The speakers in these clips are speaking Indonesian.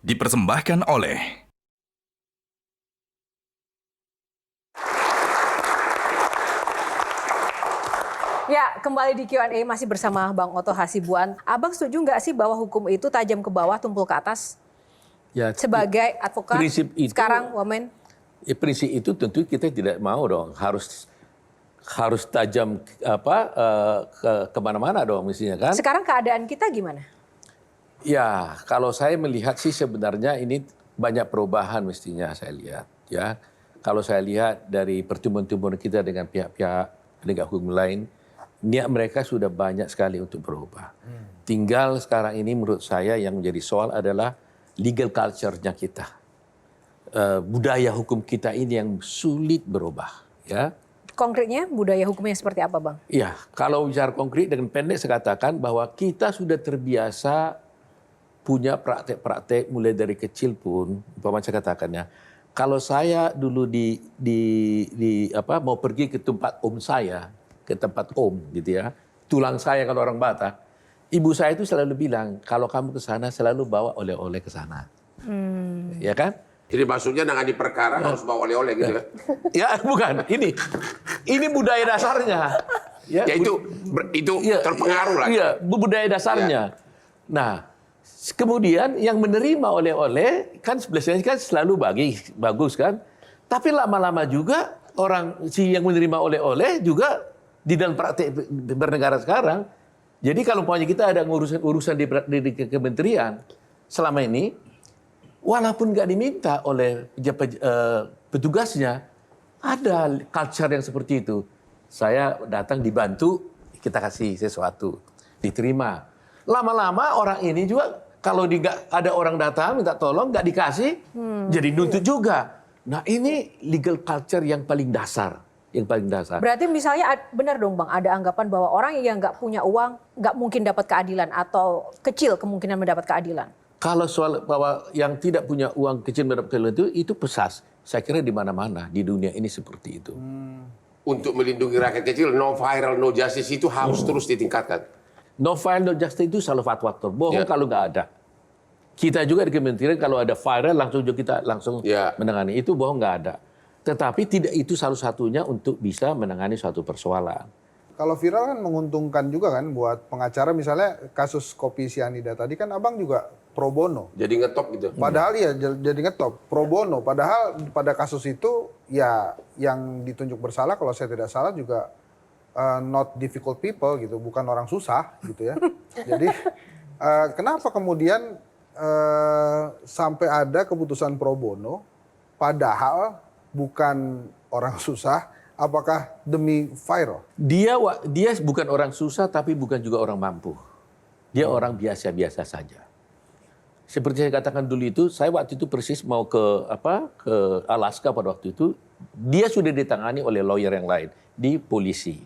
dipersembahkan oleh Ya, kembali di Q&A masih bersama Bang Otto Hasibuan. Abang setuju nggak sih bahwa hukum itu tajam ke bawah, tumpul ke atas? Ya, Sebagai advokat, prinsip itu, sekarang woman? Prinsip itu tentu kita tidak mau dong, harus tajam kemana-mana dong mestinya kan. Sekarang keadaan kita gimana? Ya, kalau saya melihat sih sebenarnya ini banyak perubahan mestinya saya lihat. Ya, kalau saya lihat dari pertemuan-pertemuan kita dengan pihak-pihak penegak hukum lain, niat mereka sudah banyak sekali untuk berubah. Tinggal sekarang ini menurut saya yang menjadi soal adalah legal culture-nya kita. Budaya hukum kita ini yang sulit berubah. Ya. Konkretnya budaya hukumnya seperti apa, Bang? Ya, kalau bicara konkret dengan pendek saya katakan bahwa kita sudah terbiasa punya praktek-praktek mulai dari kecil pun, umpama saya katakannya, kalau saya dulu mau pergi ke tempat om saya, ke tempat om gitu ya, tulang saya kalau orang Batak, ibu saya itu selalu bilang kalau kamu ke sana selalu bawa oleh-oleh ke sana, ya kan? Jadi maksudnya nangani perkara harus bawa oleh-oleh gitu ya? Ya bukan, ini budaya dasarnya. Ya itu terpengaruh lah. Iya, budaya dasarnya. Nah, kemudian yang menerima oleh-oleh kan biasanya kan selalu bagus kan. Tapi lama-lama juga yang menerima oleh-oleh juga di dalam praktek bernegara sekarang. Jadi kalau umpamanya kita ada urusan di kementerian selama ini, walaupun nggak diminta oleh petugasnya, ada culture yang seperti itu. Saya datang dibantu, kita kasih sesuatu, diterima. Lama-lama orang ini juga kalau nggak ada orang datang minta tolong nggak dikasih, jadi nuntut juga. Nah ini legal culture yang paling dasar, Berarti misalnya benar dong Bang, ada anggapan bahwa orang yang nggak punya uang nggak mungkin dapat keadilan atau kecil kemungkinan mendapat keadilan. Kalau soal bahwa yang tidak punya uang kecil mendapat keadilan itu pesas. Saya kira di mana-mana di dunia ini seperti itu. Untuk melindungi rakyat kecil, no viral, no justice itu harus terus ditingkatkan. No viral, no justice itu salah satu faktor. Bohong kalau nggak ada. Kita juga di kementerian kalau ada viral kita langsung menangani. Itu bohong nggak ada. Tetapi tidak itu salah satunya untuk bisa menangani suatu persoalan. Kalau viral kan menguntungkan juga kan buat pengacara, misalnya kasus kopi sianida tadi kan abang juga pro bono. Jadi ngetop gitu. Padahal jadi ngetop pro bono. Padahal pada kasus itu ya yang ditunjuk bersalah kalau saya tidak salah juga not difficult people gitu, bukan orang susah gitu ya. Jadi kenapa kemudian sampai ada keputusan pro bono padahal bukan orang susah? Apakah demi viral? Dia bukan orang susah tapi bukan juga orang mampu. Dia orang biasa-biasa saja. Seperti saya katakan dulu itu, saya waktu itu persis mau ke Alaska pada waktu itu, dia sudah ditangani oleh lawyer yang lain di polisi.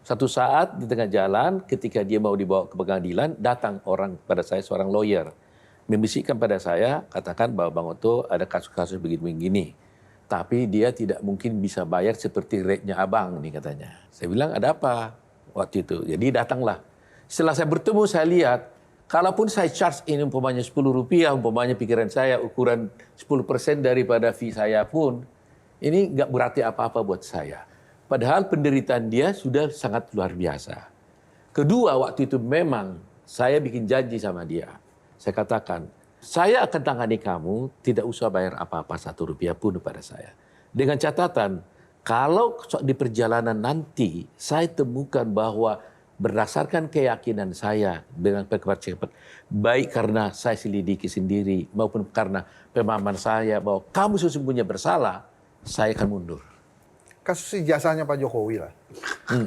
Satu saat di tengah jalan ketika dia mau dibawa ke pengadilan, datang orang pada saya seorang lawyer membisikkan pada saya, katakan bahwa Bang Otto ada kasus-kasus begini-begini. Tapi dia tidak mungkin bisa bayar seperti rate-nya abang nih katanya. Saya bilang ada apa waktu itu. Jadi datanglah. Setelah saya bertemu saya lihat, kalaupun saya charge ini umpamanya Rp10, umpamanya pikiran saya ukuran 10% daripada fee saya pun, ini nggak berarti apa-apa buat saya. Padahal penderitaan dia sudah sangat luar biasa. Kedua, waktu itu memang saya bikin janji sama dia. Saya katakan, saya akan tangani kamu, tidak usah bayar apa-apa Rp1 pun kepada saya. Dengan catatan, kalau di perjalanan nanti saya temukan bahwa berdasarkan keyakinan saya dengan cepat, baik karena saya selidiki sendiri maupun karena pemahaman saya bahwa kamu sesungguhnya bersalah, saya akan mundur. Kasus ijazahnya Pak Jokowi lah.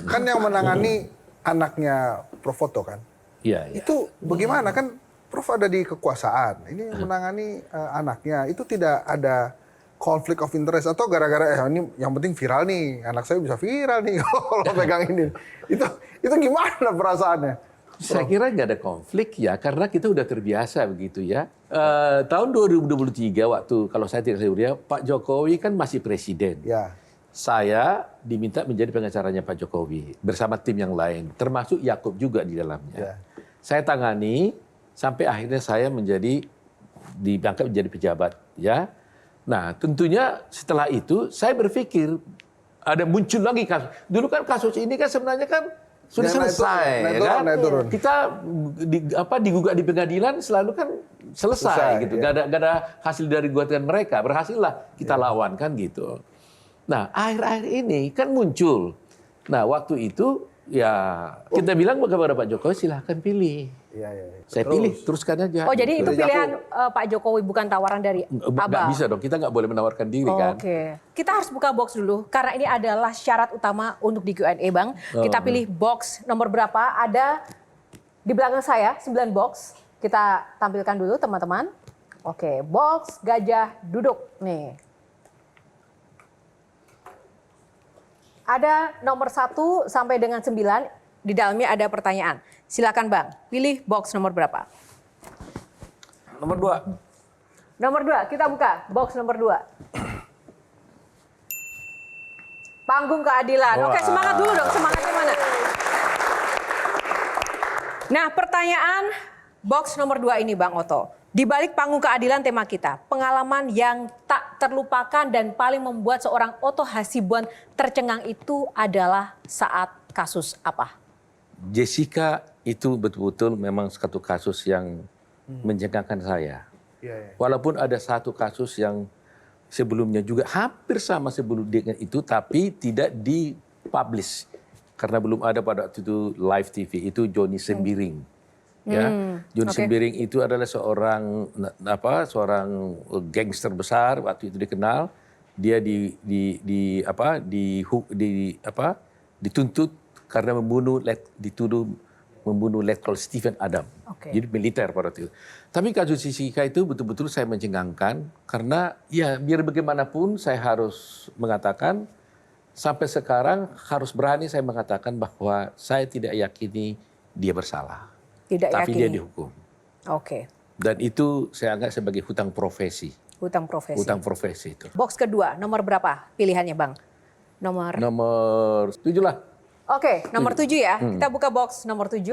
Kan yang menangani anaknya Prof Otto kan? Iya. Itu bagaimana kan? Prof ada di kekuasaan, ini menangani anaknya, itu tidak ada konflik of interest atau gara-gara ini yang penting viral nih, anak saya bisa viral nih kalau pegang ini. Itu gimana perasaannya? Saya kira nggak ada konflik ya, karena kita udah terbiasa begitu ya. Tahun 2023 waktu kalau saya tidak salah Pak Jokowi kan masih presiden. Ya. Saya diminta menjadi pengacaranya Pak Jokowi bersama tim yang lain, termasuk Yakub juga di dalamnya. Ya. Saya tangani sampai akhirnya saya menjadi diangkat menjadi pejabat, ya. Nah, tentunya setelah itu saya berpikir ada muncul lagi kasus. Dulu kan kasus ini kan sebenarnya kan sudah selesai, ya kan? Kita digugat di pengadilan selalu kan selesai gitu. Ya. Gak ada hasil dari gugatan mereka. Berhasillah kita lawan kan gitu. Nah, akhir-akhir ini kan muncul. Nah, waktu itu ya kita bilang kepada Pak Jokowi silahkan pilih. Iya. Saya pilih, teruskan aja. Oh, jadi itu Gitu. pilihan Pak Jokowi, bukan tawaran dari Nggak Abang? bisa dong, kita nggak boleh menawarkan diri kan. Oke. Kita harus buka box dulu, karena ini adalah syarat utama untuk di Q&A, Bang. Kita pilih box nomor berapa, ada di belakang saya, 9 box. Kita tampilkan dulu, teman-teman. Oke, box gajah duduk. Nih. Ada nomor 1 sampai dengan 9, di dalamnya ada pertanyaan. Silakan Bang, pilih box nomor berapa? Nomor 2. Nomor 2, kita buka box nomor 2. Panggung keadilan. Oke, semangat dulu dong, semangatnya mana? Nah, pertanyaan box nomor 2 ini Bang Oto. Di balik panggung keadilan tema kita, pengalaman yang tak terlupakan dan paling membuat seorang Oto Hasibuan tercengang itu adalah saat kasus apa? Jessica itu betul-betul memang satu kasus yang mencengangkan saya. Iya. Walaupun ada satu kasus yang sebelumnya juga hampir sama sebelum dengan itu, tapi tidak dipublish karena belum ada pada waktu itu live TV. Itu Johnny Sembiring. Ya, Johnny Sembiring itu adalah seorang gangster besar waktu itu dikenal. Dia dituntut karena dituduh membunuh Letkol Stephen Adam. Jadi militer pada waktu itu. Tapi kasus Jessica itu betul-betul saya mencengangkan karena ya biar bagaimanapun saya harus mengatakan sampai sekarang harus berani saya mengatakan bahwa saya tidak yakini dia bersalah. Tapi dia dihukum. Oke. Dan itu saya anggap sebagai hutang profesi. Hutang profesi. Hutang profesi itu. Box kedua, nomor berapa pilihannya Bang? Nomor 7 lah. Oke, nomor 7 ya. Kita buka box nomor 7.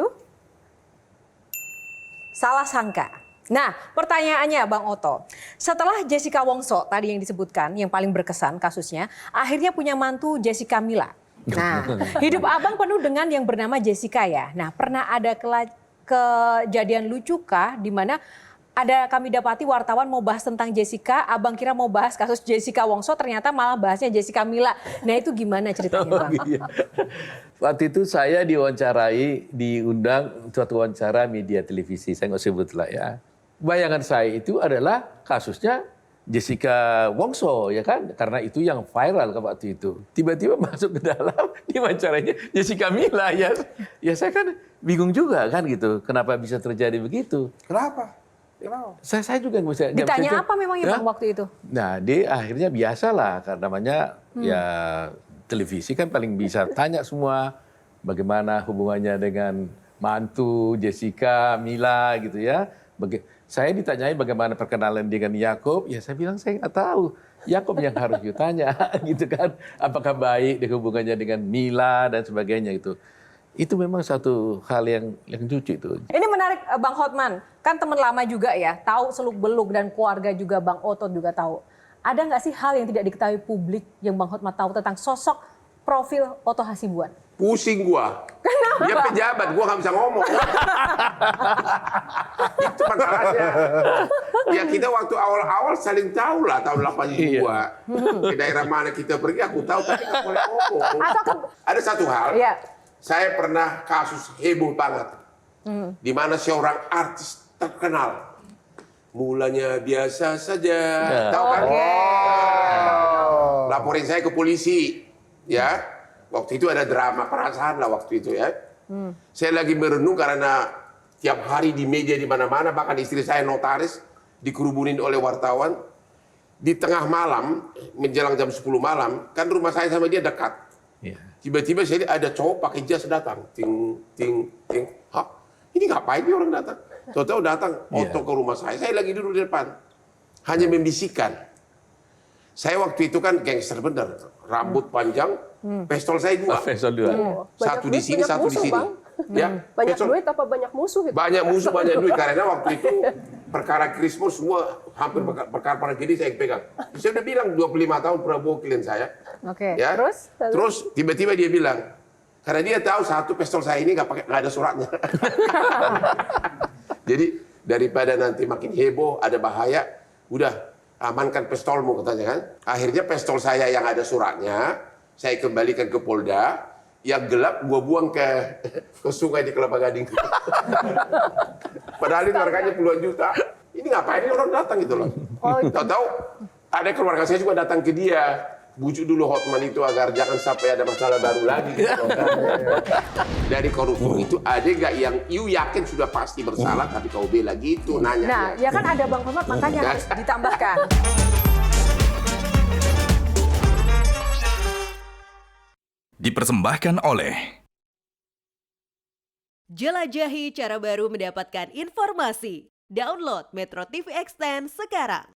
Salah sangka. Nah, pertanyaannya Bang Oto. Setelah Jessica Wongso tadi yang disebutkan, yang paling berkesan kasusnya, akhirnya punya mantu Jessica Mila. Nah, hidup Abang penuh dengan yang bernama Jessica ya. Nah, pernah ada kejadian lucu kah di mana kami dapati wartawan mau bahas tentang Jessica, Abang kira mau bahas kasus Jessica Wongso, ternyata malah bahasnya Jessica Mila. Nah, itu gimana ceritanya Bang? Waktu itu saya diundang suatu wawancara media televisi, saya nggak sebut lah ya. Bayangan saya itu adalah kasusnya Jessica Wongso, ya kan? Karena itu yang viral waktu itu. Tiba-tiba masuk ke dalam, wawancaranya Jessica Mila ya. Ya saya kan bingung juga kan gitu, kenapa bisa terjadi begitu? Kenapa? Saya juga nggak bisa. Ditanya apa memangnya Bang waktu itu? Nah, dia akhirnya biasalah, karena namanya ya televisi kan paling bisa tanya semua bagaimana hubungannya dengan mantu Jessica Mila gitu ya. Saya ditanyai bagaimana perkenalan dengan Yakob, ya saya bilang saya nggak tahu. Yakob yang harus ditanya gitu kan. Apakah baik hubungannya dengan Mila dan sebagainya gitu. Itu memang satu hal yang lucu itu. Ini menarik Bang Hotman, kan teman lama juga ya, tahu seluk-beluk dan keluarga juga Bang Oto juga tahu. Ada nggak sih hal yang tidak diketahui publik yang Bang Hotman tahu tentang sosok profil Oto Hasibuan? Pusing gua. Kenapa? Dia pejabat, gua nggak bisa ngomong. Itu masalahnya. Ya kita waktu awal-awal saling tahu lah tahun 82. Ke daerah mana kita pergi aku tahu, tapi nggak boleh ngomong. Ada satu hal. Iya. Saya pernah kasus heboh banget, di mana seorang artis terkenal, mulanya biasa saja, tahu kan? Laporin saya ke polisi, ya. Waktu itu ada drama perasaan lah waktu itu ya. Saya lagi merenung karena tiap hari di media di mana-mana, bahkan istri saya notaris dikerubunin oleh wartawan. Di tengah malam, menjelang jam 10 malam, kan rumah saya sama dia dekat. Tiba-tiba saya lihat ada cowok pakai jas datang. Ting, ting, ting. Hah? Ini ngapain nih orang datang? Tahu-tahu datang, Oto ke rumah saya. Saya lagi duduk di depan. Hanya membisikkan. Saya waktu itu kan gangster bener. Rambut panjang, pistol saya 2. Pistol 2. Satu di sini, satu di sini. Ya, Banyak pistol. duit apa banyak musuh itu? Banyak musuh, banyak duit. Karena waktu itu perkara Krismus semua hampir perkara gini saya pegang. Saya udah bilang 25 tahun Prabowo klien saya. Oke. Ya. Terus? Terus tiba-tiba dia bilang, karena dia tahu satu pistol saya ini nggak ada suratnya. Jadi daripada nanti makin heboh, ada bahaya, udah amankan pistolmu katanya kan. Akhirnya pistol saya yang ada suratnya, saya kembalikan ke Polda. Yang gelap gua buang ke sungai di Kelapa Gading. Padahal itu harganya puluhan juta. Ini ngapain ini orang datang gitu loh. Tahu-tahu ada keluarga saya juga datang ke dia. Bujuk dulu Hotman itu agar jangan sampai ada masalah baru lagi. Gitu. Dari koruptor itu ada nggak yang you yakin sudah pasti bersalah tapi kau bela gitu nanya. Nah, ya kan ada Bang Hotman, makanya harus ditambahkan. Dipersembahkan oleh Jelajahi cara baru mendapatkan informasi. Download Metro TV Extend sekarang.